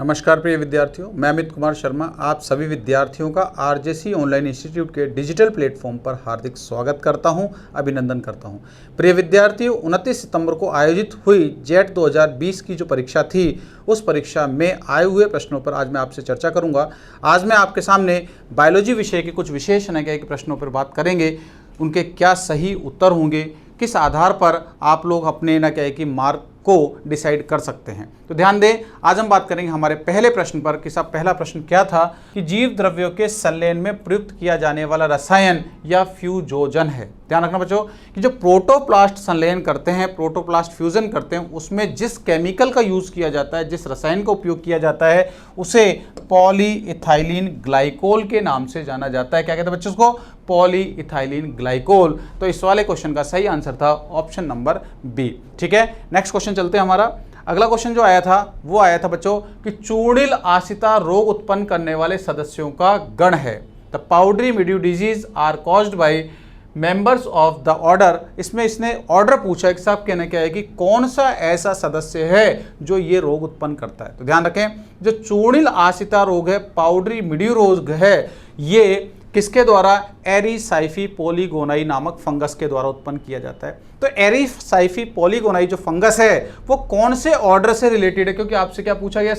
नमस्कार प्रिय विद्यार्थियों, मैं अमित कुमार शर्मा आप सभी विद्यार्थियों का आरजेसी ऑनलाइन इंस्टीट्यूट के डिजिटल प्लेटफॉर्म पर हार्दिक स्वागत करता हूं, अभिनंदन करता हूं। प्रिय विद्यार्थियों, 29 सितंबर को आयोजित हुई जेट 2020 की जो परीक्षा थी, उस परीक्षा में आए हुए प्रश्नों पर आज मैं आपसे चर्चा करूंगा। आज मैं आपके सामने बायोलॉजी विषय के कुछ विशेष के प्रश्नों पर बात करेंगे, उनके क्या सही उत्तर होंगे, किस आधार पर आप लोग अपने मार्क को डिसाइड कर सकते हैं। तो ध्यान दें, आज हम बात करेंगे हमारे पहले प्रश्न पर कि सब पहला प्रश्न क्या था कि जीव द्रव्यों के संलयन में प्रयुक्त किया जाने वाला रसायन या फ्यूजोजन है। ध्यान रखना बच्चों कि जो प्रोटोप्लास्ट संलयन करते हैं, प्रोटोप्लास्ट फ्यूजन करते हैं, उसमें जिस केमिकल का यूज किया जाता है, जिस रसायन का उपयोग किया जाता है, उसे पॉलीइथाइलिन ग्लाइकोल के नाम से जाना जाता है। क्या कहते हैं बच्चों उसको? Polyethylene glycol. तो इस वाले क्वेश्चन का सही आंसर था ऑप्शन नंबर बी। ठीक है, नेक्स्ट क्वेश्चन चलते हैं। हमारा अगला क्वेश्चन जो आया था वो आया था बच्चों कि चूर्णिल आसिता रोग उत्पन्न करने वाले सदस्यों का गण है। The powdery mildew disease are caused by members of the order. इसमें इसने ऑर्डर पूछा है कि साहब कहना क्या है कि कौन सा ऐसा सदस्य है जो ये रोग उत्पन्न करता है। तो ध्यान रखें, जो चूर्णिल आसिता रोग है, पाउडरी मिल्ड्यू रोग है, ये किसके द्वारा? एरिसाइफी पॉलीगोनाई नामक फंगस के द्वारा उत्पन्न किया जाता है। तो एरिसाइफी पॉलीगोनाई जो फंगस है वो कौन से ऑर्डर से रिलेटेड है? क्योंकि आपसे क्या पूछा गया,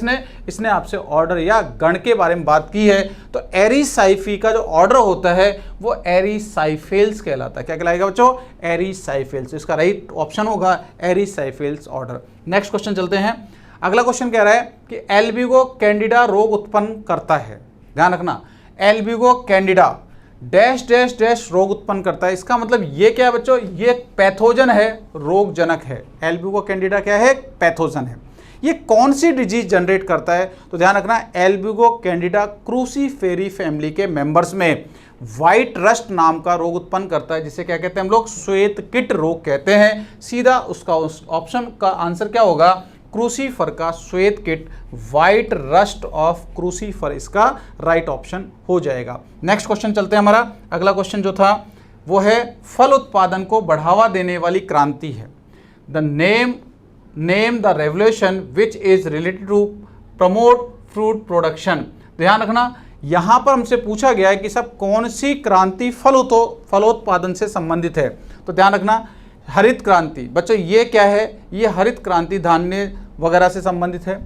इसने आपसे ऑर्डर या गण के बारे में बात की है। तो एरिसाइफी का जो ऑर्डर होता है वो एरिसाइफेल्स कहलाता है। क्या कहलाएगा बच्चों? एरिसाइफेल्स। इसका राइट ऑप्शन होगा एरिसाइफेल्स ऑर्डर। नेक्स्ट क्वेश्चन चलते हैं। अगला क्वेश्चन कह रहा है कि एल्बिगो कैंडिडा रोग उत्पन्न करता है। ध्यान रखना, Albugo Candida dash dash dash रोग उत्पन्न करता है। इसका मतलब ये क्या है बच्चों? ये पैथोजन है, रोगजनक है। एल्बिगो कैंडिडा क्या है? पैथोजन है। ये कौन सी डिजीज जनरेट करता है? तो ध्यान रखना, एल्बिगो कैंडिडा क्रूसीफेरी फैमिली के मेंबर्स में व्हाइट रस्ट नाम का रोग उत्पन्न करता है, जिसे क्या कहते हैं हम लोग? श्वेत कीट रोग कहते हैं। सीधा उसका ऑप्शन का आंसर क्या होगा? क्रूसीफर का श्वेत कीट, व्हाइट रस्ट ऑफ क्रूसीफर इसका राइट ऑप्शन हो जाएगा। नेक्स्ट क्वेश्चन चलते हैं। हमारा अगला क्वेश्चन जो था वो है फल उत्पादन को बढ़ावा देने वाली क्रांति है। The name the revolution which is related to promote fruit production. ध्यान रखना, यहां पर हमसे पूछा गया है कि सब कौन सी क्रांति फलोत्पादन से संबंधित है। तो ध्यान रखना, हरित क्रांति। बच्चों ये क्या है? ये हरित क्रांति धान्य वगैरह से संबंधित है।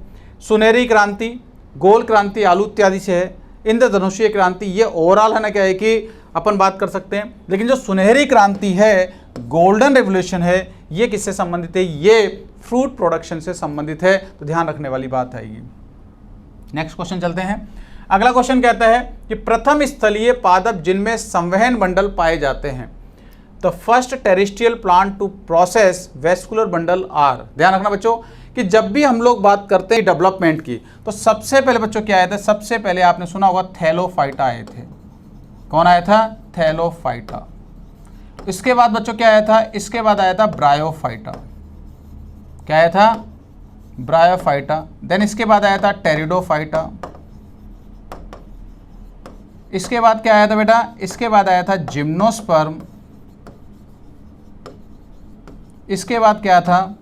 सुनहरी क्रांति, गोल क्रांति आलू इत्यादि से है। इंद्रधनुषीय क्रांति ये ओवरऑल है ना, क्या है कि अपन बात कर सकते हैं। लेकिन जो सुनहरी क्रांति है, गोल्डन रेवोल्यूशन है, ये किससे संबंधित है? ये फ्रूट प्रोडक्शन से संबंधित है। तो ध्यान रखने वाली बात है ये। नेक्स्ट क्वेश्चन चलते हैं। अगला क्वेश्चन कहता है कि प्रथम स्थलीय पादप जिनमें संवहन बंडल पाए जाते हैं। The first terrestrial plant to process vascular bundle are. ध्यान रखना बच्चों कि जब भी हम लोग बात करते हैं डेवलपमेंट की, तो सबसे पहले बच्चों क्या आया था? सबसे पहले आपने सुना होगा थैलोफाइटा आए थे। कौन आया था? थैलोफाइटा। इसके बाद बच्चों क्या आया था? इसके बाद आया था ब्रायोफाइटा। क्या आया था? ब्रायोफाइटा। देन इसके बाद आया था टेरिडोफाइटा। इसके बाद क्या आया था बेटा? इसके बाद आया था जिम्नोस्पर्म। इसके बाद क्या था?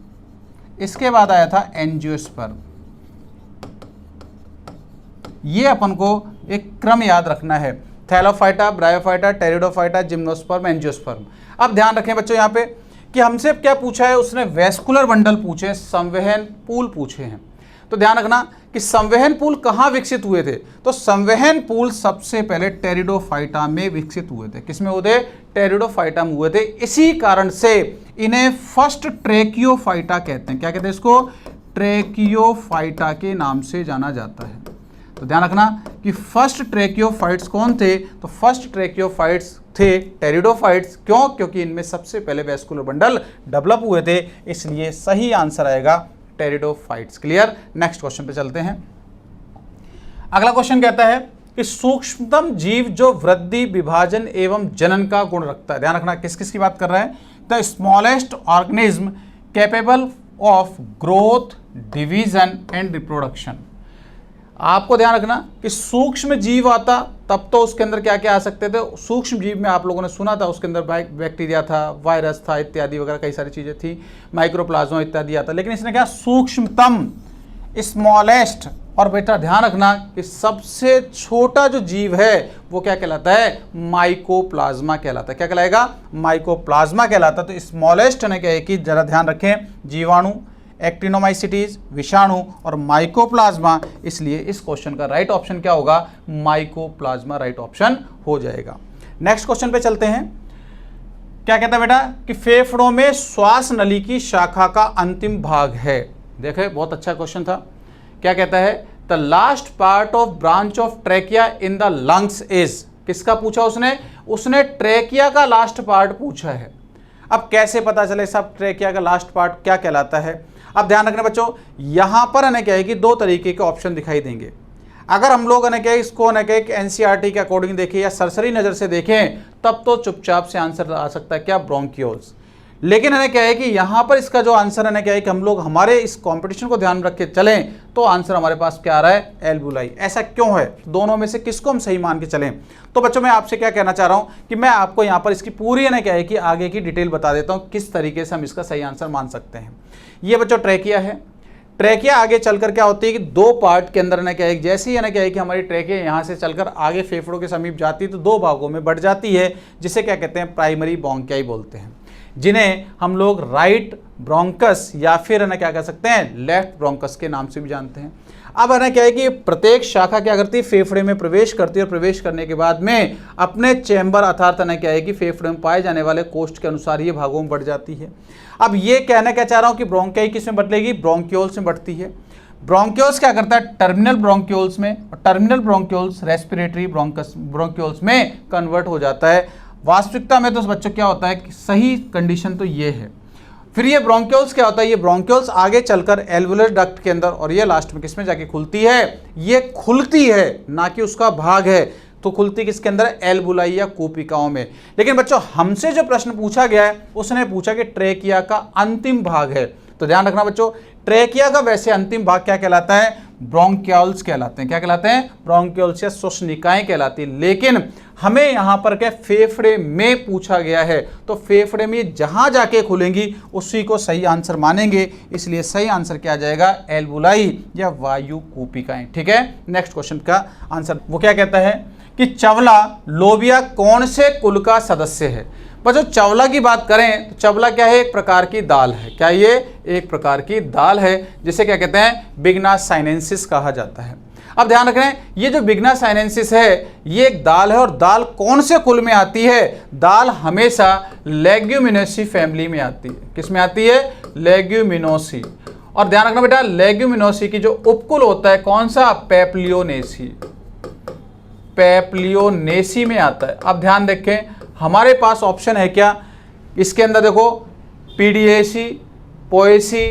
इसके बाद आया था एंजियोस्पर्म। ये अपन को एक क्रम याद रखना है। Thallophyta, bryophyta, pteridophyta, gymnosperm, angiosperm. अब ध्यान रखें बच्चों यहाँ पे कि हमसे क्या पूछा है, उसने वेस्कुलर बंडल पूछे, संवहन पूल पूछे हैं। तो ध्यान रखना कि संवहन पूल कहाँ विकसित हुए थे? तो संवहन पूल सबसे पहले टेरिडोफाइटा में विकसित हुए थे। किसमें हुए थे? टेरिडोफाइटा में हुए थे। इसी कारण से इन्हें फर्स्ट ट्रेकियोफाइटा कहते हैं। क्या कहते हैं इसको? ट्रेकियोफाइटा के नाम से जाना जाता है। तो ध्यान रखना कि फर्स्ट ट्रेकियोफाइट्स कौन थे? तो फर्स्ट ट्रेकियोफाइट्स थे टेरिडोफाइट्स। क्यों? क्योंकि इनमें सबसे पहले वेस्कुलर बंडल डेवलप हुए थे, इसलिए सही आंसर आएगा टेरिडोफाइट्स। क्लियर? नेक्स्ट क्वेश्चन पे चलते हैं। अगला क्वेश्चन कहता है कि सूक्ष्मतम जीव जो वृद्धि, विभाजन एवं जनन का गुण रखता है। ध्यान रखना किस किस की बात कर रहा है? The smallest organism capable of growth, division and reproduction. आपको ध्यान रखना कि सूक्ष्म जीव आता तब तो उसके अंदर क्या क्या आ सकते थे। सूक्ष्म जीव में आप लोगों ने सुना था उसके अंदर बैक्टीरिया था, वायरस था, इत्यादि वगैरह कई सारी चीज़ें थी, माइक्रोप्लाज्मा इत्यादि आता। लेकिन इसने क्या सूक्ष्मतम, स्मॉलेस्ट और बेटा ध्यान रखना कि सबसे छोटा जो जीव है वो क्या कहलाता है, माइकोप्लाज्मा कहलाता है। क्या कहलाएगा, माइकोप्लाज्मा कहलाता है। तो स्मॉलेस्ट ने क्या है कि जरा ध्यान रखें, जीवाणु, एक्टिनोमाइसिटीज, विषाणु और माइकोप्लाज्मा, इसलिए इस क्वेश्चन का राइट ऑप्शन क्या होगा, माइकोप्लाज्मा राइट ऑप्शन हो जाएगा। नेक्स्ट क्वेश्चन पे चलते हैं। क्या कहता है बेटा कि फेफड़ों में श्वास नली की शाखा का अंतिम भाग है। देखे बहुत अच्छा क्वेश्चन था। क्या कहता है, the last part of branch of trachea in the lungs is, किसका पूछा उसने ट्रेकिया का लास्ट पार्ट पूछा है। अब कैसे पता चले सब ट्रेकिया का लास्ट पार्ट क्या कहलाता है। अब ध्यान रखना बच्चों, यहां पर है क्या है कि दो तरीके के ऑप्शन दिखाई देंगे। अगर हम लोग है क्या इसको है क्या एनसीईआरटी के अकॉर्डिंग देखें या सरसरी नजर से देखें, तब तो चुपचाप से आंसर आ सकता है क्या, ब्रोंकियोल्स। लेकिन है क्या है कि यहाँ पर इसका जो आंसर है क्या है कि हम लोग हमारे इस कंपटीशन को ध्यान रख के चलें तो आंसर हमारे पास क्या आ रहा है, एल्बुलाई। ऐसा क्यों है, दोनों में से किसको हम सही मान के चलें। तो बच्चों मैं आपसे क्या कहना चाह रहा हूँ कि मैं आपको यहाँ पर इसकी पूरी है क्या है कि आगे की डिटेल बता देता हूँ किस तरीके से हम इसका सही आंसर मान सकते हैं। ये बच्चों ट्रेकिया है। ट्रेकिया आगे चलकर क्या होती है कि दो पार्ट के अंदर क्या है, जैसे ही क्या है कि हमारी ट्रेकिया यहाँ से चलकर आगे फेफड़ों के समीप जाती है तो दो भागों में बढ़ जाती है, जिसे क्या कहते हैं, प्राइमरी ब्रोंकियाई बोलते हैं, जिन्हें हम लोग राइट ब्रोंकस या फिर है ना क्या कह सकते हैं, लेफ्ट ब्रोंकस के नाम से भी जानते हैं। अब है ना क्या है कि प्रत्येक शाखा क्या करती है, फेफड़े में प्रवेश करती है और प्रवेश करने के बाद में अपने चैम्बर अर्थात है ना क्या है कि फेफड़े में पाए जाने वाले कोष्ठ के अनुसार ये भागों में बढ़ जाती है। अब ये कहना क्या चाह रहा हूँ कि ब्रोंकियाई किस में बदलेगी, ब्रोंकियोल्स में बढ़ती है। ब्रोंकियोल्स क्या करता है, टर्मिनल ब्रोंकियोल्स में, और टर्मिनल ब्रोंकियोल्स रेस्पिरेटरी ब्रोंकियोल्स में कन्वर्ट हो जाता है। वास्तविकता में तो बच्चों क्या होता है कि सही कंडीशन तो ये है। फिर ये ब्रोंकियोल्स क्या होता है, ये ब्रोंकियोल्स आगे चलकर एल्वुलर डक्ट के अंदर और ये लास्ट में किसमें जाके खुलती है, ये खुलती है, ना कि उसका भाग है। तो खुलती किसके अंदर, एल्बुलाई या कूपिकाओं में। लेकिन बच्चों हमसे जो प्रश्न पूछा गया है उसने पूछा कि ट्रेकिया का अंतिम भाग है। तो ध्यान रखना बच्चों, ट्रेकिया का वैसे अंतिम भाग क्या कहलाता है, ब्रोंकियोल्स कहलाते हैं। क्या कहलाते हैं, ब्रोंकियोल्स या श्वसनिकाएं कहलाती है। लेकिन हमें यहाँ पर क्या फेफड़े में पूछा गया है, तो फेफड़े में जहां जाके खुलेंगी उसी को सही आंसर मानेंगे। इसलिए सही आंसर क्या आ जाएगा, एल्बुलाई या वायु कूपिकाएं। ठीक है, नेक्स्ट क्वेश्चन का आंसर वो क्या कहता है कि चवला लोबिया कौन से कुल का सदस्य है। पर जो चवला की बात करें तो चवला क्या है, एक प्रकार की दाल है। क्या ये एक प्रकार की दाल है, जिसे क्या कहते हैं, बिग्ना साइनेंसिस कहा जाता है। अब ध्यान रखें, ये जो बिग्ना साइनेंसिस है ये एक दाल है, और दाल कौन से कुल में आती है, दाल हमेशा लेग्यूमिनेसी फैमिली में आती है। किस में आती है, लेग्यूमिनोसी। और ध्यान रखना बेटा, लेग्यूमिनोसी की जो उपकुल होता है कौन सा, पेप्लियोनेसी, पेप्लियोनेसी में आता है। अब ध्यान देखें, हमारे पास ऑप्शन है क्या, इसके अंदर देखो पीडिएसी, पोएसी,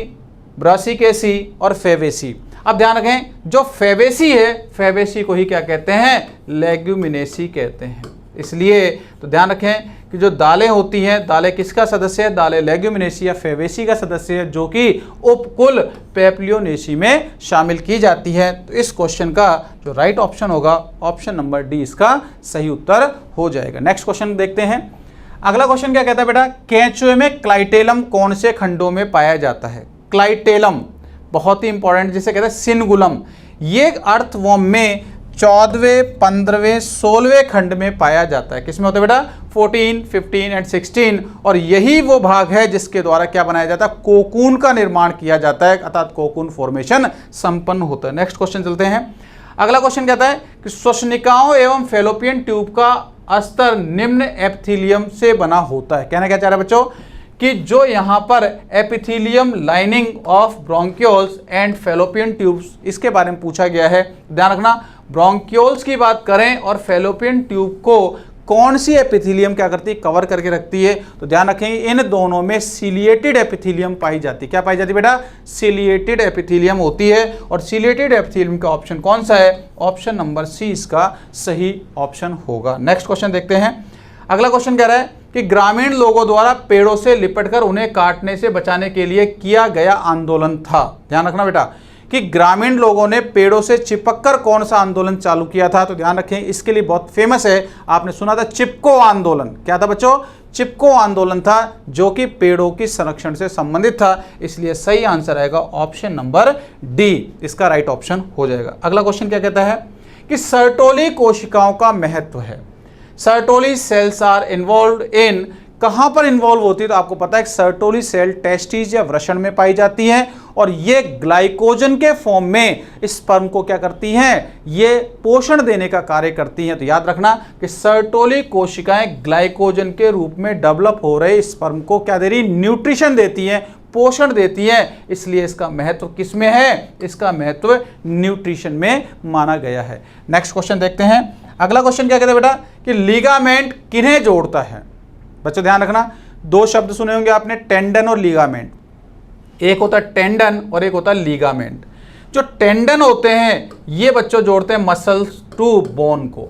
ब्रासिकेसी और फेवेसी। अब ध्यान रखें, जो फेवेसी है फेवेसी को ही क्या कहते हैं, लेग्यूमिनेसी कहते हैं। इसलिए तो ध्यान रखें कि जो दालें होती हैं, दालें किसका सदस्य है, दालें लेग्यूमिनेसी या फेवेसी का सदस्य है, जो कि उपकुल पेप्लियोनेसी में शामिल की जाती है। तो इस क्वेश्चन का जो राइट ऑप्शन होगा, ऑप्शन नंबर डी इसका सही उत्तर हो जाएगा। नेक्स्ट क्वेश्चन देखते हैं। अगला क्वेश्चन क्या कहता है बेटा, केंचुए में क्लाइटेलम कौन से खंडों में पाया जाता है। क्लाइटेलम बहुत ही इंपॉर्टेंट, जिसे कहते हैं सिनगुलम। ये अर्थवर्म में 14वें, 15वें, 16वें खंड में पाया जाता है। किसमें होता है बेटा, 14, 15 एंड 16। और यही वो भाग है जिसके द्वारा क्या बनाया जाता है, कोकून का निर्माण किया जाता है, अर्थात कोकून फॉर्मेशन संपन्न होता है। नेक्स्ट क्वेश्चन चलते हैं। अगला क्वेश्चन कहता है कि श्वसनिकाओं एवं फेलोपियन ट्यूब का स्तर निम्न एपिथेलियम से बना होता है। कहना क्या चाह रहा है बच्चों कि जो यहाँ पर epithelium lining of bronchioles and fallopian tubes, इसके बारे में पूछा गया है। ध्यान रखना, ब्रोंकियोल्स की बात करें और फेलोपियन ट्यूब को कौन सी एपिथेलियम क्या करती है, कवर करके रखती है। तो ध्यान रखें, इन दोनों में सिलिएटेड एपिथेलियम पाई जाती है। क्या पाई जाती है बेटा, सिलिएटेड एपिथेलियम होती है। और सिलिएटेड एपिथेलियम का ऑप्शन कौन सा है, ऑप्शन नंबर सी इसका सही ऑप्शन होगा। नेक्स्ट क्वेश्चन देखते हैं। अगला क्वेश्चन कह रहा है कि ग्रामीण लोगों द्वारा पेड़ों से लिपटकर उन्हें काटने से बचाने के लिए किया गया आंदोलन था। ध्यान रखना बेटा कि ग्रामीण लोगों ने पेड़ों से चिपककर कौन सा आंदोलन चालू किया था। तो ध्यान रखें, इसके लिए बहुत फेमस है, आपने सुना था चिपको आंदोलन। क्या था बच्चों, चिपको आंदोलन था जो कि पेड़ों की संरक्षण से संबंधित था। इसलिए सही आंसर आएगा ऑप्शन नंबर डी, इसका राइट ऑप्शन हो जाएगा। अगला क्वेश्चन क्या कहता है कि सर्टोली कोशिकाओं का महत्व है। Sertoli cells are involve in, कहां पर इन्वॉल्व होती है? तो आपको पता है सर्टोली सेल टेस्टिस या वृषण में पाई जाती है और ये ग्लाइकोजन के फॉर्म में स्पर्म को क्या करती हैं? ये पोषण देने का कार्य करती हैं। तो याद रखना कि सर्टोली कोशिकाएं ग्लाइकोजन के रूप में डेवलप हो रहे स्पर्म को क्या दे रही? न्यूट्रिशन देती हैं, पोषण देती है। इसलिए इसका महत्व किस में है? इसका महत्व न्यूट्रिशन में माना गया है। नेक्स्ट क्वेश्चन देखते हैं। अगला क्वेश्चन क्या कहता है बेटा कि लिगामेंट किन्हें जोड़ता है? बच्चों ध्यान रखना, दो शब्द सुने होंगे आपने, टेंडन और लिगामेंट। एक होता है टेंडन और एक होता है लिगामेंट। जो टेंडन होते हैं ये बच्चों जोड़ते हैं मसल्स टू बोन को,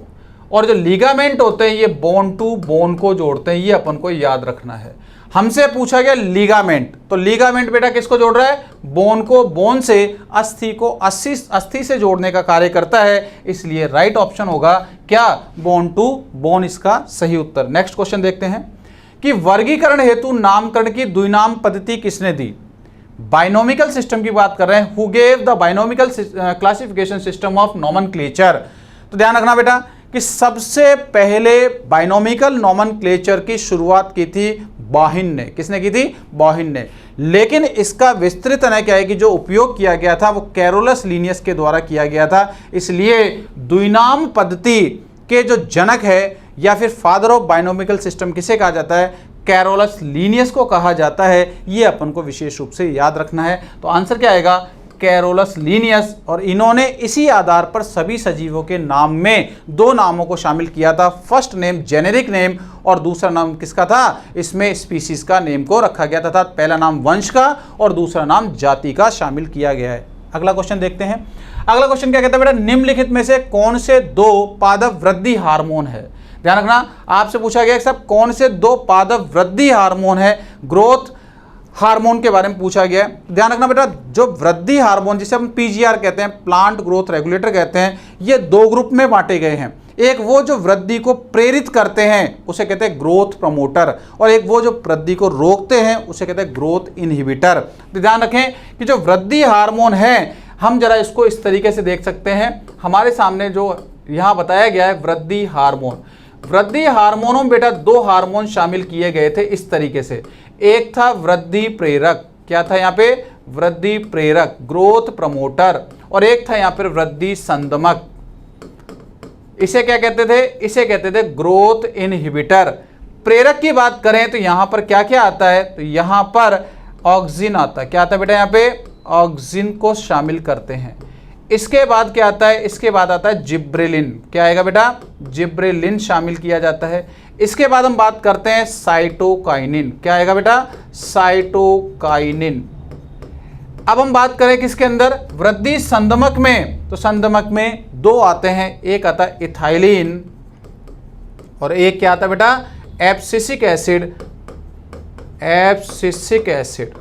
और जो लिगामेंट होते हैं ये बोन टू बोन को जोड़ते हैं। ये अपन को याद रखना है। हमसे पूछा गया लिगामेंट, तो लिगामेंट बेटा किसको जोड़ रहा है? बोन को। बोन से अस्थि को अस्थि से जोड़ने का कार्य करता है। इसलिए राइट ऑप्शन होगा क्या? बोन टू बोन, इसका सही उत्तर। नेक्स्ट क्वेश्चन देखते हैं कि वर्गीकरण हेतु नामकरण की द्विनाम पद्धति किसने दी? बाइनोमिकल सिस्टम की बात कर रहे हैं। Who gave the binomial classification system of nomenclature? तो ध्यान रखना बेटा कि सबसे पहले बाइनोमिकल नोमेनक्लेचर की शुरुआत की थी बाहिन ने। किसने की थी? बाहिन ने। लेकिन इसका विस्तृत है क्या है कि जो उपयोग किया गया था वो कैरोलस लीनियस के द्वारा किया गया था। इसलिए द्विनाम पद्धति के जो जनक है या फिर फादर ऑफ बाइनोमिकल सिस्टम किसे कहा जाता है? कैरोलस लीनियस को कहा जाता है। ये अपन को विशेष रूप से याद रखना है। तो आंसर क्या आएगा? Carolus Linnaeus. और इन्होंने इसी आधार पर सभी सजीवों के नाम में दो नामों को शामिल किया था। फर्स्ट नेम जेनेरिक नेम और दूसरा नाम किसका था? इसमें स्पीसीज का नेम को रखा गया था। पहला नाम वंश का और दूसरा नाम जाति का शामिल किया गया है। अगला क्वेश्चन देखते हैं। अगला क्वेश्चन क्या कहता है बेटा? निम्नलिखित में से कौन से दो पादप वृद्धि हार्मोन है? ध्यान रखना, आपसे पूछा गया कि साहब कौन से दो पादप वृद्धि हार्मोन है? ग्रोथ हार्मोन के बारे में पूछा गया। ध्यान रखना बेटा, जो वृद्धि हार्मोन जिसे हम पीजीआर कहते हैं, प्लांट ग्रोथ रेगुलेटर कहते हैं, ये दो ग्रुप में बांटे गए हैं। एक वो जो वृद्धि को प्रेरित करते हैं उसे कहते हैं ग्रोथ प्रमोटर, और एक वो जो वृद्धि को रोकते हैं उसे कहते हैं ग्रोथ इनहिबिटर। तो ध्यान रखें कि जो वृद्धि हार्मोन है, हम जरा इसको इस तरीके से देख सकते हैं। हमारे सामने जो यहाँ बताया गया है वृद्धि हार्मोन, वृद्धि हार्मोनों में बेटा दो हार्मोन शामिल किए गए थे इस तरीके से। एक था वृद्धि प्रेरक, क्या था यहाँ पे? वृद्धि प्रेरक, ग्रोथ प्रमोटर, और एक था यहाँ पर वृद्धि संदमक। इसे क्या कहते थे? इसे कहते थे ग्रोथ इनहिबिटर। प्रेरक की बात करें तो यहां पर क्या क्या आता है? तो यहां पर ऑक्सिन आता है। क्या आता है बेटा? यहाँ पे ऑक्सिन को शामिल करते हैं। इसके बाद क्या आता है? इसके बाद आता है जिब्रेलिन। क्या आएगा बेटा? जिब्रेलिन शामिल किया जाता है। इसके बाद हम बात करते हैं साइटोकाइनिन। क्या आएगा बेटा? साइटोकाइनिन। अब हम बात करें किसके अंदर? वृद्धि संदमक में। तो संदमक में दो आते हैं, एक आता है इथाइलिन और एक क्या आता है बेटा? Abscisic acid. एब्सिसिक एसिड,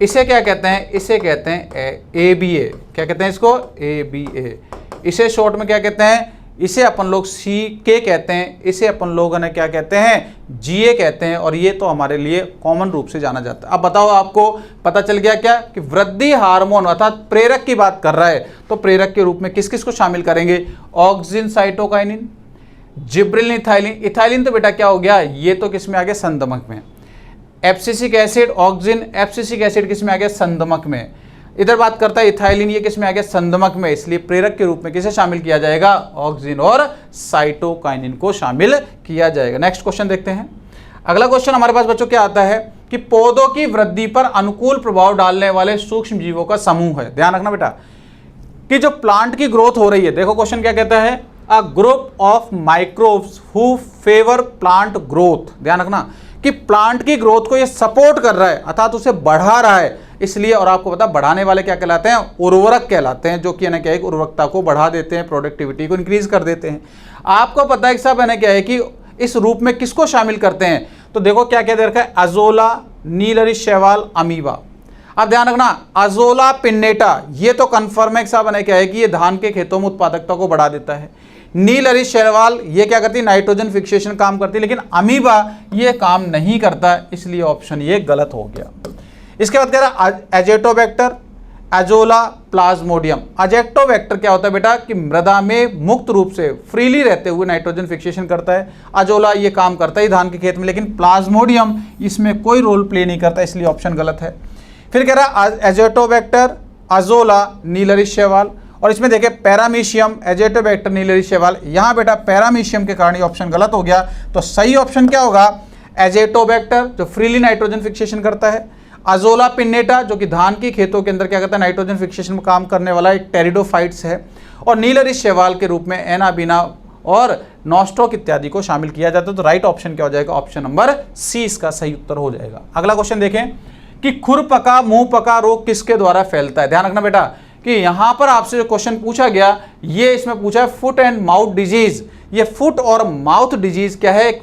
इसे क्या कहते हैं? इसे कहते हैं ABA। क्या कहते हैं इसको? ABA। इसे शॉर्ट में क्या कहते हैं? इसे अपन लोग CK कहते हैं। इसे अपन लोगों ने क्या कहते हैं? GA कहते हैं। और ये तो हमारे लिए कॉमन रूप से जाना जाता है। अब बताओ, आपको पता चल गया क्या कि वृद्धि हार्मोन अर्थात प्रेरक की बात कर रहा है, तो प्रेरक के रूप में किस किस को शामिल करेंगे? Auxin, cytokinin, gibberellin, ethylene. Ethylene तो बेटा क्या हो गया? ये तो किस में आ गया? संदमक में। Abscisic acid, auxin, abscisic acid किस में आ गया? संदमक में। इधर बात करता है इथाइलिन, ये किस में आ गया? संदमक में। इसलिए प्रेरक के रूप में किसे शामिल किया जाएगा? ऑक्सिन और साइटोकाइनिन को शामिल किया जाएगा। नेक्स्ट क्वेश्चन देखते हैं। अगला क्वेश्चन हमारे पास बच्चों क्या आता है कि पौधों की वृद्धि पर अनुकूल प्रभाव डालने वाले सूक्ष्म जीवों का समूह है। ध्यान रखना बेटा कि जो प्लांट की ग्रोथ हो रही है, देखो क्वेश्चन क्या कहता है? A group of microbes who favour plant growth. ध्यान रखना कि प्लांट की ग्रोथ को ये सपोर्ट कर रहा है अर्थात उसे बढ़ा रहा है। इसलिए, और आपको पता बढ़ाने वाले क्या कहलाते हैं? उर्वरक कहलाते हैं, जो कि है ना क्या है? उर्वरकता को बढ़ा देते हैं, प्रोडक्टिविटी को इंक्रीज कर देते हैं। आपको पता है कि सब है ना क्या है कि इस रूप में किसको शामिल करते हैं? तो देखो क्या क्या दे रखा है? अजोला, नीलरी शैवाल, अमीबा। अब ध्यान रखना, अजोला पिन्नेटा ये तो कन्फर्म है साहब है क्या है कि ये धान के खेतों में उत्पादकता को बढ़ा देता है। नीलहरी शैवाल ये क्या करती है, नाइट्रोजन फिक्सेशन काम करती है, लेकिन अमीबा ये काम नहीं करता, इसलिए ऑप्शन ये गलत हो गया। इसके बाद कह रहा है एजेटोबैक्टर, एजोला, प्लाज्मोडियम। एजेक्टोबैक्टर क्या होता है बेटा कि मृदा में मुक्त रूप से फ्रीली रहते हुए नाइट्रोजन फिक्सेशन करता है। एजोला ये काम करता है धान के खेत में, लेकिन प्लाज्मोडियम इसमें कोई रोल प्ले नहीं करता, इसलिए ऑप्शन गलत है। फिर कह रहा है एजेटोबैक्टर, एजोला, नीलहरी शैवाल, और इसमें देखिए पैरामीशियम, एजेटोबैक्टर, नीलहरी शैवाल, यहाँ बेटा पैरामीशियम के कारण ये ऑप्शन गलत हो गया। तो सही ऑप्शन क्या होगा, एजेटोबैक्टर जो फ्रीली नाइट्रोजन फिक्सेशन करता है, अजोला पिन्नेटा जो कि धान की खेतों के अंदर क्या करता है, नाइट्रोजन फिक्सेशन में काम करने वाला एक टेरिडोफाइट्स है, और नीलहरी शैवाल के रूप में एनाबीना और नॉस्ट्रोक इत्यादि को शामिल किया जाता है। तो राइट ऑप्शन क्या हो जाएगा, ऑप्शन नंबर सी इसका सही उत्तर हो जाएगा। अगला क्वेश्चन देखें कि खुरपका मुंह पका रोग किसके द्वारा फैलता है। ध्यान रखना बेटा कि यहां पर आपसे जो क्वेश्चन पूछा गया ये इसमें पूछा है फुट एंड माउथ डिजीज। ये फुट और माउथ डिजीज क्या है, एक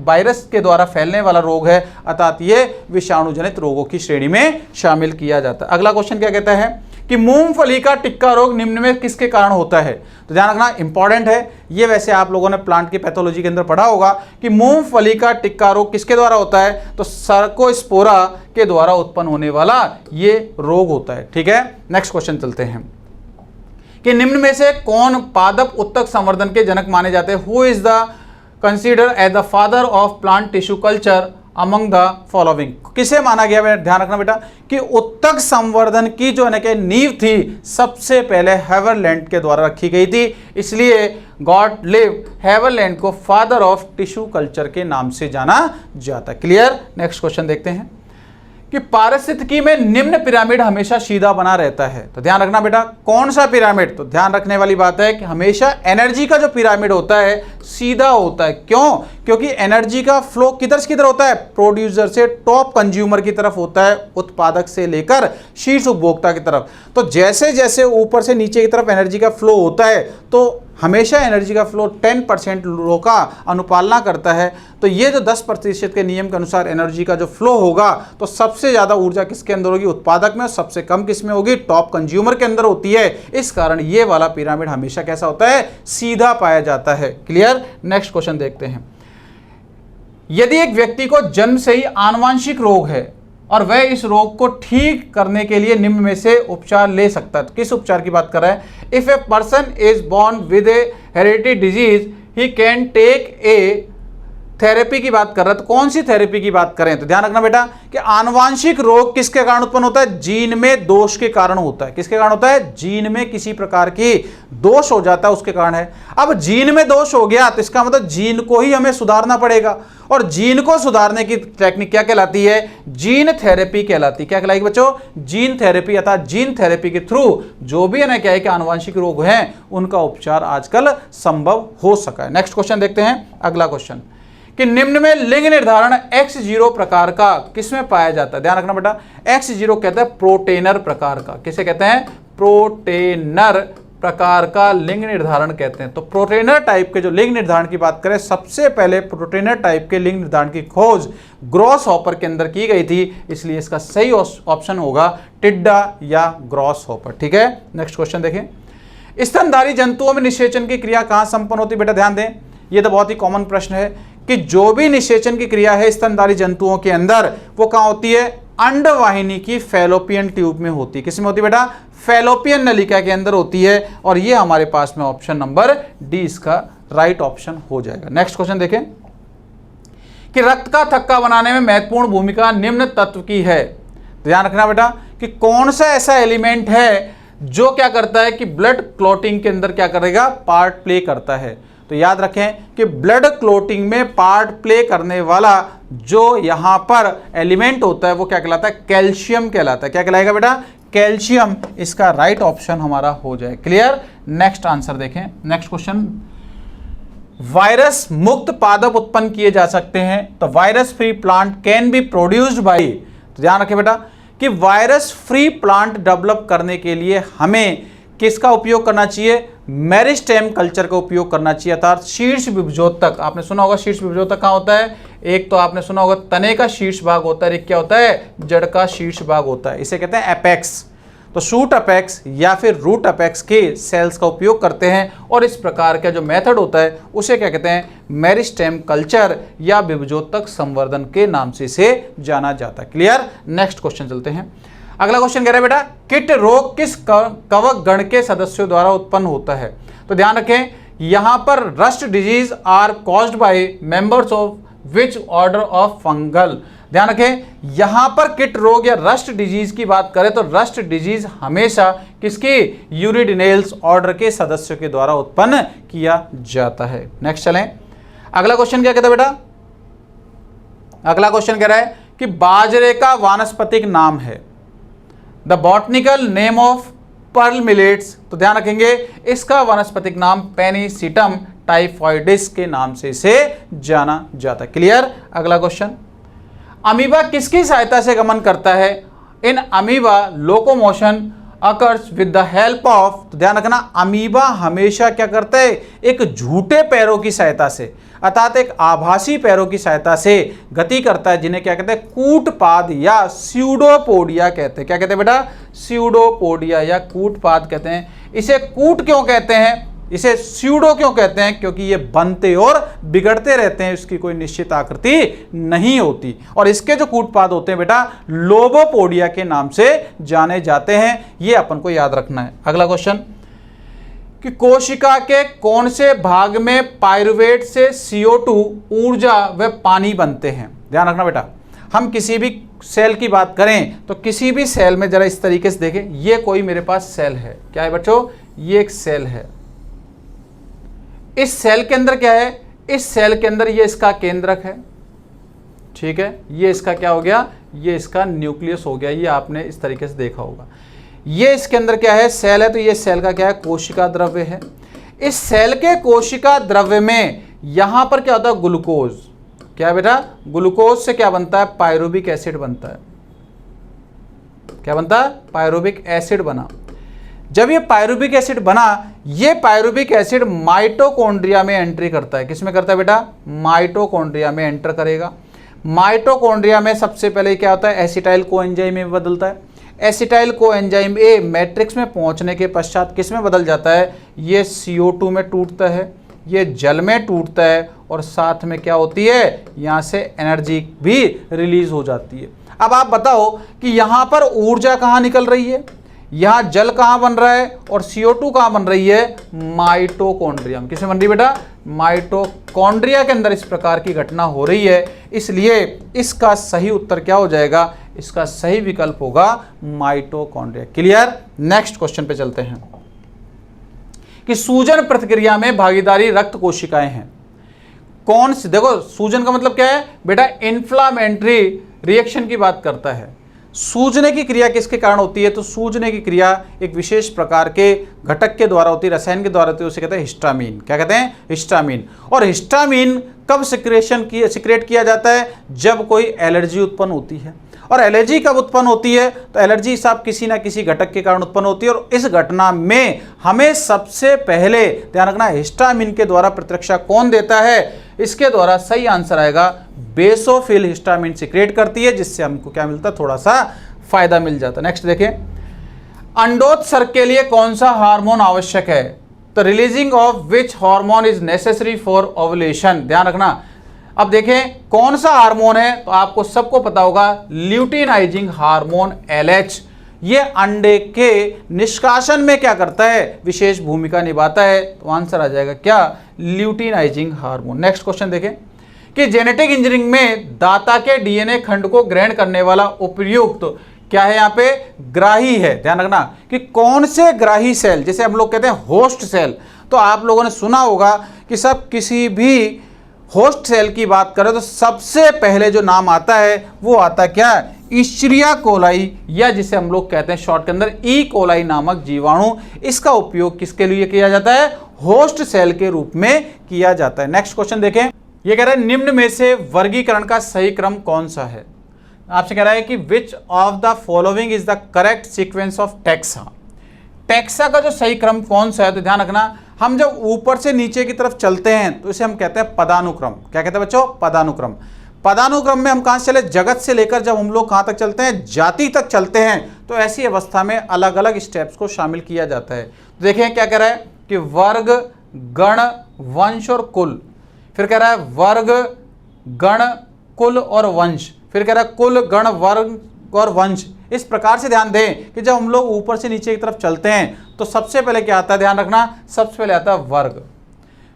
वायरस के द्वारा फैलने वाला रोग है, अर्थात ये विषाणु जनित रोगों की श्रेणी में शामिल किया जाता है। अगला क्वेश्चन क्या कहता है कि मूंगफली का टिक्का रोग निम्न में किसके कारण होता है। तो ध्यान रखना इंपॉर्टेंट है, ये वैसे आप लोगों ने प्लांट की पैथोलॉजी के अंदर पढ़ा होगा कि मूंगफली का टिक्का रोग किसके द्वारा होता है, तो सर्कोस्पोरा के द्वारा उत्पन्न होने वाला ये रोग होता है। ठीक है, नेक्स्ट क्वेश्चन चलते हैं कि निम्न में से कौन पादप उत्तक संवर्धन के जनक माने जाते हैं। Who is the consider as the father of plant tissue culture among the following. किसे माना गया, ध्यान रखना बेटा कि उत्तक संवर्धन की जो है कि नींव थी सबसे पहले हेवरलैंड के द्वारा रखी गई थी, इसलिए गॉटलिब हेवरलैंड को फादर ऑफ टिश्यू कल्चर के नाम से जाना जाता है। क्लियर, नेक्स्ट क्वेश्चन देखते हैं कि पारिस्थितिकी में निम्न पिरामिड हमेशा सीधा बना रहता है। तो ध्यान रखना बेटा कौन सा पिरामिड, तो ध्यान रखने वाली बात है कि हमेशा एनर्जी का जो पिरामिड होता है सीधा होता है। क्यों, क्योंकि एनर्जी का फ्लो किधर से किधर होता है, प्रोड्यूसर से टॉप कंज्यूमर की तरफ होता है, उत्पादक से लेकर शीर्ष उपभोक्ता की तरफ। तो जैसे जैसे ऊपर से नीचे की तरफ एनर्जी का फ्लो होता है तो हमेशा एनर्जी का फ्लो 10% लो का अनुपालना करता है। तो ये जो 10% के नियम के अनुसार एनर्जी का जो फ्लो होगा तो सबसे ज़्यादा ऊर्जा किसके अंदर होगी, उत्पादक में, और सबसे कम किस में होगी, टॉप कंज्यूमर के अंदर होती है। इस कारण ये वाला पिरामिड हमेशा कैसा होता है, सीधा पाया जाता है। क्लियर, नेक्स्ट क्वेश्चन देखते हैं। यदि एक व्यक्ति को जन्म से ही आनुवंशिक रोग है और वह इस रोग को ठीक करने के लिए निम्न में से उपचार ले सकता है, तो किस उपचार की बात कर रहा है। If a person is born with a hereditary disease he can take a therapy की बात कर रहा है। तो कौन सी थेरेपी की बात करें, तो ध्यान रखना बेटा कि आनुवंशिक रोग किसके कारण उत्पन्न होता है, जीन में दोष के कारण होता है। किसके कारण होता है, जीन में किसी प्रकार की दोष हो जाता है उसके कारण है। अब जीन में दोष हो गया तो इसका मतलब जीन को ही हमें सुधारना पड़ेगा, और जीन को सुधारने की टेक्निक क्या कहलाती है, जीन थेरेपी कहलाती है। क्या कहलाएगी बच्चों, जीन थेरेपी, अर्थात जीन थेरेपी के थ्रू जो भी है ना क्या है कि आनुवंशिक रोग हैं उनका उपचार आजकल संभव हो सका है। नेक्स्ट क्वेश्चन देखते हैं, अगला क्वेश्चन कि निम्न में लिंग निर्धारण X0 प्रकार का किसमें पाया जाता है। ध्यान रखना बेटा X0 कहता है प्रोटेनर प्रकार का। किसे कहते हैं, प्रोटेनर प्रकार का लिंग निर्धारण कहते हैं। तो प्रोटेनर टाइप के जो लिंग निर्धारण की बात करें, सबसे पहले प्रोटेनर टाइप के लिंग निर्धारण की खोज ग्रॉस हॉपर के अंदर की गई थी, इसलिए इसका सही ऑप्शन होगा टिड्डा या ग्रॉस हॉपर। ठीक है, नेक्स्ट क्वेश्चन देखें। स्तनधारी जंतुओं में निषेचन की क्रिया कहाँ संपन्न होती है। बेटा ध्यान दें, यह तो बहुत ही कॉमन प्रश्न है कि जो भी निषेचन की क्रिया है स्तनधारी जंतुओं के अंदर वो कहाँ होती है, अंडवाहिनी की फैलोपियन ट्यूब में होती है। किसमें होती है बेटा, फैलोपियन नलिका के अंदर होती है, और ये हमारे पास में ऑप्शन नंबर डी इसका राइट ऑप्शन हो जाएगा। नेक्स्ट क्वेश्चन देखें कि रक्त का थक्का बनाने में महत्वपूर्ण भूमिका निम्न तत्व की है। ध्यान रखना बेटा कि कौन सा ऐसा एलिमेंट है जो क्या करता है कि ब्लड क्लॉटिंग के अंदर क्या करेगा, पार्ट प्ले करता है। तो याद रखें कि ब्लड क्लॉटिंग में पार्ट प्ले करने वाला जो यहां पर एलिमेंट होता है वो क्या कहलाता है, कैल्शियम कहलाता है। क्या कहलाएगा बेटा, कैल्शियम इसका राइट ऑप्शन हमारा हो जाए। क्लियर, नेक्स्ट आंसर देखें, नेक्स्ट क्वेश्चन। वायरस मुक्त पादप उत्पन्न किए जा सकते हैं, तो virus free plant can be produced by. तो ध्यान रखें बेटा कि वायरस फ्री प्लांट डेवलप करने के लिए हमें किसका उपयोग करना चाहिए, मेरिस्टेम कल्चर का उपयोग करना चाहिए, अर्थात शीर्ष विभजोतक। आपने सुना होगा शीर्ष विभजोतक कहाँ होता है, एक तो आपने सुना होगा तने का शीर्ष भाग होता है, एक क्या होता है, जड़ का शीर्ष भाग होता है, इसे कहते हैं एपेक्स। तो शूट अपेक्स या फिर रूट अपेक्स के सेल्स का उपयोग करते हैं और इस प्रकार का जो मेथड होता है उसे क्या कहते हैं, मेरिस्टेम कल्चर या विभजोतक संवर्धन के नाम से इसे जाना जाता है। क्लियर। नेक्स्ट क्वेश्चन चलते हैं। अगला क्वेश्चन कह रहा है बेटा कीट रोग किस कवक गण के सदस्यों द्वारा उत्पन्न होता है। तो ध्यान रखें यहां पर rust disease are caused by members of which order of fungal. ध्यान रखें यहां पर कीट रोग या रस्ट डिजीज की बात करें तो रस्ट डिजीज हमेशा किसकी, यूरिडिनेल्स ऑर्डर के सदस्यों के द्वारा उत्पन्न किया जाता है। नेक्स्ट चलें। अगला क्वेश्चन क्या कहता है बेटा, अगला क्वेश्चन कह रहा है कि बाजरे का वानस्पतिक नाम है, the botanical name of pearl millets. तो ध्यान रखेंगे इसका वानस्पतिक नाम पेनिसिटम टाइफॉइडिस के नाम से इसे जाना जाता है। क्लियर। अगला क्वेश्चन, अमीबा किसकी सहायता से गमन करता है। In amoeba locomotion occurs with the help of. तो ध्यान रखना अमीबा हमेशा क्या करता है, एक झूठे पैरों की सहायता से अर्थात एक आभासी पैरों की सहायता से गति करता है, जिन्हें क्या कहते हैं, कूटपाद या स्यूडोपोडिया कहते हैं। क्या कहते हैं बेटा, स्यूडोपोडिया या कूटपाद कहते हैं। इसे कूट क्यों कहते हैं, इसे स्यूडो क्यों कहते हैं, क्योंकि ये बनते और बिगड़ते रहते हैं, इसकी कोई निश्चित आकृति नहीं होती। और इसके जो कूटपाद होते हैं बेटा लोबोपोडिया के नाम से जाने जाते हैं, ये अपन को याद रखना है। अगला क्वेश्चन कि कोशिका के कौन से भाग में पाइरुवेट से CO2 ऊर्जा व पानी बनते हैं। ध्यान रखना बेटा, हम किसी भी सेल की बात करें तो किसी भी सेल में जरा इस तरीके से देखें, ये कोई मेरे पास सेल है, क्या है बच्चों, ये एक सेल है। इस सेल के अंदर क्या है, इस सेल के अंदर ये इसका केंद्रक है, ठीक है, ये इसका क्या हो गया, ये इसका न्यूक्लियस हो गया, ये आपने इस तरीके से देखा होगा। ये इसके अंदर क्या है, सेल है, तो ये सेल का क्या है, कोशिका द्रव्य है। इस सेल के कोशिका द्रव्य में यहां पर क्या होता है, ग्लूकोज। क्या है बेटा, ग्लूकोज से क्या बनता है, पायरुविक एसिड बनता है। क्या बनता है, पायरुविक एसिड बना। जब ये पायरुविक एसिड बना, ये पायरुविक एसिड माइटोकॉन्ड्रिया में एंट्री करता है। किसमें करता है बेटा, माइटोकॉन्ड्रिया में एंटर करेगा। माइटोकॉन्ड्रिया में सबसे पहले क्या होता है, एसिटाइल कोएंजाइम में बदलता है। एसिटाइल कोएंजाइम ए मैट्रिक्स में पहुंचने के पश्चात किस में बदल जाता है, ये CO2 में टूटता है, ये जल में टूटता है और साथ में क्या होती है, यहाँ से एनर्जी भी रिलीज हो जाती है। अब आप बताओ कि यहाँ पर ऊर्जा कहाँ निकल रही है, यहाँ जल कहाँ बन रहा है और CO2 कहाँ बन रही है, माइटोकॉन्ड्रिया में। किसमें बन रही है बेटा, माइटोकॉन्ड्रिया के अंदर इस प्रकार की घटना हो रही है। इसलिए इसका सही उत्तर क्या हो जाएगा, इसका सही विकल्प होगा माइटोकॉन्ड्रिया। क्लियर। नेक्स्ट क्वेश्चन पे चलते हैं कि सूजन प्रतिक्रिया में भागीदारी रक्त कोशिकाएं हैं। कौन सी, देखो सूजन का मतलब क्या है बेटा, इन्फ्लामेटरी रिएक्शन की बात करता है। सूजने की क्रिया किसके कारण होती है, तो सूजने की क्रिया एक विशेष प्रकार के घटक के द्वारा होती है, रसायन के द्वारा होती है, उसे कहते हैं हिस्टामीन। क्या कहते हैं, हिस्टामीन। और हिस्टामीन कब सिक्रेट किया जाता है, जब कोई एलर्जी उत्पन्न होती है। और एलर्जी कब उत्पन्न होती है, तो एलर्जी साहब किसी ना किसी घटक के कारण उत्पन्न होती है। और इस घटना में हमें सबसे पहले ध्यान रखना, हिस्टामीन के द्वारा प्रतिरक्षा कौन देता है, इसके द्वारा सही आंसर आएगा बेसोफिल हिस्टामीन सिक्रेट करती है, जिससे हमको क्या मिलता है, थोड़ा सा फायदा मिल जाता है। नेक्स्ट देखें, अंडोत्सर्ग के लिए कौन सा हार्मोन आवश्यक है, तो releasing of which hormone is necessary for ovulation. ध्यान रखना, अब देखें कौन सा हार्मोन है, तो आपको सबको पता होगा ल्यूटिनाइजिंग हार्मोन LH। ये अंडे के निष्कासन में क्या करता है, विशेष भूमिका निभाता है। तो आंसर आ जाएगा क्या, ल्यूटिनाइजिंग हार्मोन। नेक्स्ट क्वेश्चन देखें कि जेनेटिक इंजीनियरिंग में दाता के DNA खंड को ग्रहण करने वाला उपयुक्त क्या है, यहाँ पे ग्राही है। ध्यान रखना कि कौन से ग्राही सेल, जैसे हम लोग कहते हैं होस्ट सेल, तो आप लोगों ने सुना होगा कि सब किसी भी होस्ट सेल की बात करें तो सबसे पहले जो नाम आता है वो आता क्या, इश्चरिया कोलाई, या जिसे हम लोग कहते हैं शॉर्ट के अंदर ई कोलाई नामक जीवाणु। इसका उपयोग किसके लिए किया जाता है, होस्ट सेल के रूप में किया जाता है। नेक्स्ट क्वेश्चन देखें, ये कह रहा है निम्न में से वर्गीकरण का सही क्रम कौन सा है। आपसे कह रहा है कि which of the following is the correct sequence of taxa. Taxa का जो सही क्रम कौन सा है, तो ध्यान रखना, हम जब ऊपर से नीचे की तरफ चलते हैं तो इसे हम कहते हैं पदानुक्रम। क्या कहते हैं बच्चों, पदानुक्रम। पदानुक्रम में हम कहां से चले, जगत से लेकर जब हम लोग कहां तक चलते हैं, जाति तक चलते हैं, तो ऐसी अवस्था में अलग अलग स्टेप्स को शामिल किया जाता है। तो देखें क्या कह रहा है कि वर्ग, गण, वंश और कुल। फिर कह रहा है वर्ग, गण, कुल और वंश। फिर कह रहा है कुल, गण, वर्ग और वंश। इस प्रकार से ध्यान दें कि जब हम लोग ऊपर से नीचे की तरफ चलते हैं तो सबसे पहले क्या आता है, ध्यान रखना, सबसे पहले आता है वर्ग।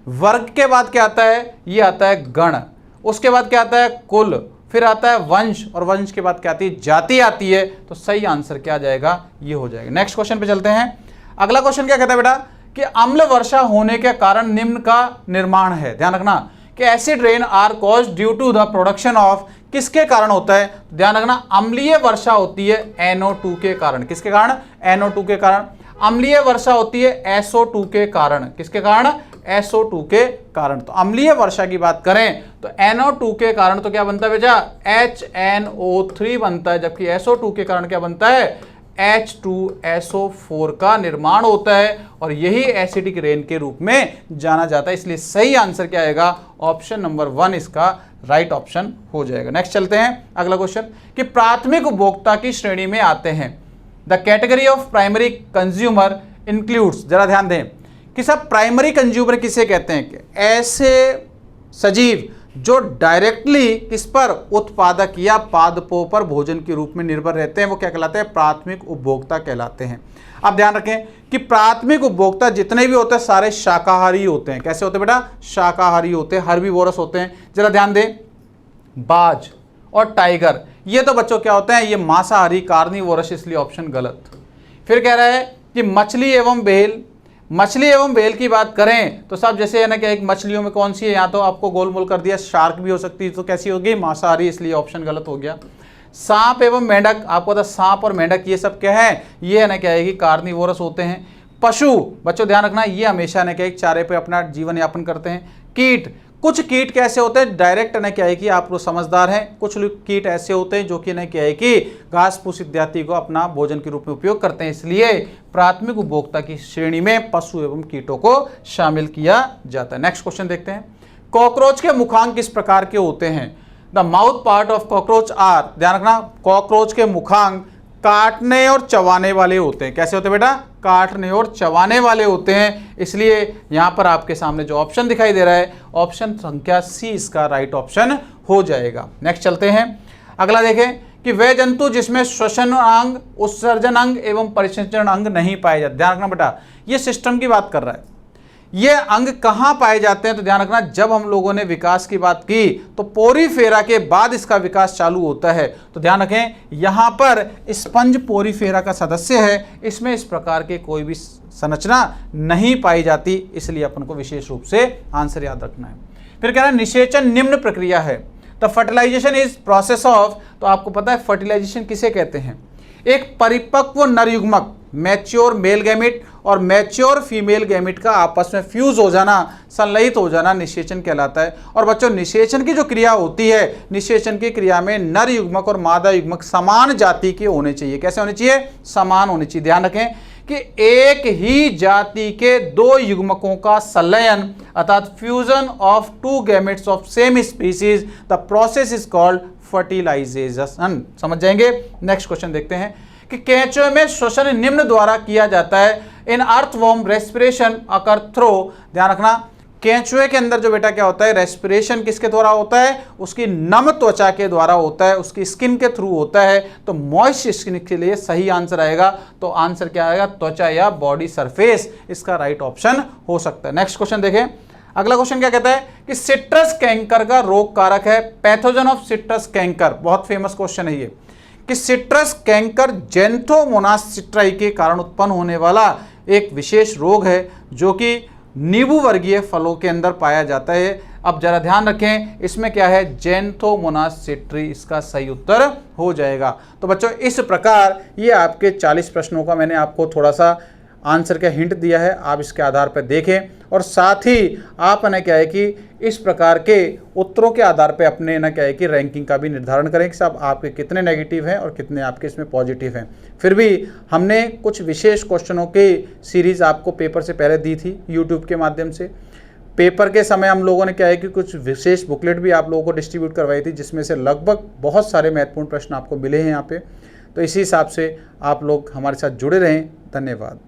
वर्ग के बाद क्या आता है, ये आता है गण। उसके बाद क्या आता है, कुल। फिर आता है वंश, और वंश के बाद क्या आती है, जाति आती है। तो सही आंसर क्या आ जाएगा, ये हो जाएगा। नेक्स्ट क्वेश्चन पे चलते हैं। अगला क्वेश्चन क्या कहता है बेटा कि अम्ल वर्षा होने के कारण निम्न का निर्माण है। ध्यान रखना कि acid rain are cause due to the production of, किसके कारण होता है, ध्यान रखना अम्लीय वर्षा होती है NO2 के कारण। किसके कारण, NO2 के कारण। अम्लीय वर्षा होती है SO2 के कारण। किसके कारण, SO2 के कारण। तो अम्लीय वर्षा की बात करें तो NO2 के कारण तो क्या बनता है बेटा, HNO3 बनता है, जबकि SO2 के कारण क्या बनता है, H2SO4 का निर्माण होता है, और यही एसिडिक रेन के रूप में जाना जाता है। इसलिए सही आंसर क्या आएगा, ऑप्शन नंबर 1 इसका राइट ऑप्शन हो जाएगा। नेक्स्ट चलते हैं अगला क्वेश्चन कि प्राथमिक उपभोक्ता की श्रेणी में आते हैं। The category of primary consumer includes, जरा ध्यान दें कि सब प्राइमरी कंज्यूमर किसे कहते हैं, कि ऐसे सजीव जो डायरेक्टली किस पर, उत्पादक या पादपों पर भोजन के रूप में निर्भर रहते हैं, वो क्या कहलाते हैं, प्राथमिक उपभोक्ता कहलाते हैं। अब ध्यान रखें कि प्राथमिक उपभोक्ता जितने भी होते हैं सारे शाकाहारी होते हैं। कैसे होते हैं बेटा, शाकाहारी होते हैं, हर्बीवोरस होते हैं। जरा ध्यान दें, बाज और टाइगर ये तो बच्चों क्या होते हैं, ये मांसाहारी, कार्निवोरस, इसलिए ऑप्शन गलत। फिर कह रहा है कि मछली एवं बेल, मछली एवं बेल की बात करें तो सब जैसे है ना कि एक मछलियों में कौन सी है, यहाँ तो आपको गोलमोल कर दिया, शार्क भी हो सकती है, तो कैसी होगी, मांसाहारी, इसलिए ऑप्शन गलत हो गया। सांप एवं मेंढक, आपको पता सांप और मेंढक ये सब क्या है, ये है ना क्या है कि कार्निवोरस होते हैं। पशु बच्चों ध्यान रखना, ये हमेशा ना क्या है चारे पे अपना जीवन यापन करते हैं। कीट, कुछ कीट कैसे होते हैं, डायरेक्ट ना क्या है कि आप लोग समझदार हैं, कुछ कीट ऐसे होते हैं जो कि ना क्या है कि घास फूस इत्यादि को अपना भोजन के रूप में उपयोग करते हैं। इसलिए प्राथमिक उपभोक्ता की श्रेणी में पशु एवं कीटों को शामिल किया जाता है। नेक्स्ट क्वेश्चन देखते हैं, कॉकरोच के मुखांग किस प्रकार के होते हैं। The mouth part of cockroach are, ध्यान रखना कॉकरोच के मुखांग काटने और चबाने वाले होते हैं। कैसे होते हैं बेटा, काटने और चबाने वाले होते हैं। इसलिए यहां पर आपके सामने जो ऑप्शन दिखाई दे रहा है, ऑप्शन संख्या सी इसका राइट ऑप्शन हो जाएगा। नेक्स्ट चलते हैं अगला, देखें कि वह जंतु जिसमें श्वसन अंग, उत्सर्जन अंग एवं परिसंचरण अंग नहीं पाए जाते। ध्यान रखना बेटा, ये सिस्टम की बात कर रहा है, ये अंग कहाँ पाए जाते हैं, तो ध्यान रखना जब हम लोगों ने विकास की बात की तो पोरीफेरा के बाद इसका विकास चालू होता है। तो ध्यान रखें यहाँ पर स्पंज पोरीफेरा का सदस्य है, इसमें इस प्रकार के कोई भी संरचना नहीं पाई जाती, इसलिए अपन को विशेष रूप से आंसर याद रखना है। फिर कह रहा है निषेचन निम्न प्रक्रिया है। तो फर्टिलाइजेशन इज प्रोसेस ऑफ, तो आपको पता है फर्टिलाइजेशन किसे कहते हैं, एक परिपक्व नर युग्मक मैच्योर मेल गैमिट और मैच्योर फीमेल गैमिट का आपस में फ्यूज हो जाना, संलयित हो जाना निषेचन कहलाता है। और बच्चों निषेचन की जो क्रिया होती है, निषेचन की क्रिया में नर युग्मक और मादा युग्मक समान जाति के होने चाहिए। कैसे होने चाहिए, समान होने चाहिए। ध्यान रखें कि एक ही जाति के दो युग्मकों का संलयन अर्थात fusion of two gametes of same species, the process is called fertilisation. समझ जाएंगे। नेक्स्ट क्वेश्चन देखते हैं कि केंचुए में श्वसन निम्न द्वारा किया जाता है। In earthworm respiration occur through, ध्यान रखना केंचुए के अंदर जो बेटा क्या होता है, रेस्पिरेशन किसके द्वारा होता है, उसकी नम त्वचा के द्वारा होता है, उसकी स्किन के थ्रू होता है। तो मॉइस्ट स्किन के लिए सही आंसर आएगा, तो आंसर क्या आएगा, त्वचा या बॉडी सरफेस, इसका राइट ऑप्शन हो सकता है। नेक्स्ट क्वेश्चन देखें अगला क्वेश्चन क्या कहता है कि सिट्रस कैंकर का रोग कारक है। पैथोजन ऑफ सिट्रस कैंकर, बहुत फेमस क्वेश्चन है ये, कि सिट्रस कैंकर जेंथोमोनास सिट्राई के कारण उत्पन्न होने वाला एक विशेष रोग है जो कि नींबू वर्गीय फलों के अंदर पाया जाता है। अब जरा ध्यान रखें इसमें क्या है, जेंथोमोनास सिट्री इसका सही उत्तर हो जाएगा। तो बच्चों इस प्रकार ये आपके 40 प्रश्नों का मैंने आपको थोड़ा सा आंसर का हिंट दिया है, आप इसके आधार पर देखें और साथ ही आप ना क्या है कि इस प्रकार के उत्तरों के आधार पर अपने ना क्या है कि रैंकिंग का भी निर्धारण करें कि सब आपके कितने नेगेटिव हैं और कितने आपके इसमें पॉजिटिव हैं। फिर भी हमने कुछ विशेष क्वेश्चनों की सीरीज़ आपको पेपर से पहले दी थी यूट्यूब के माध्यम से, पेपर के समय हम लोगों ने क्या है कि कुछ विशेष बुकलेट भी आप लोगों को डिस्ट्रीब्यूट करवाई थी, जिसमें से लगभग बहुत सारे महत्वपूर्ण प्रश्न आपको मिले हैं यहाँ पे। तो इसी हिसाब से आप लोग हमारे साथ जुड़े रहें। धन्यवाद।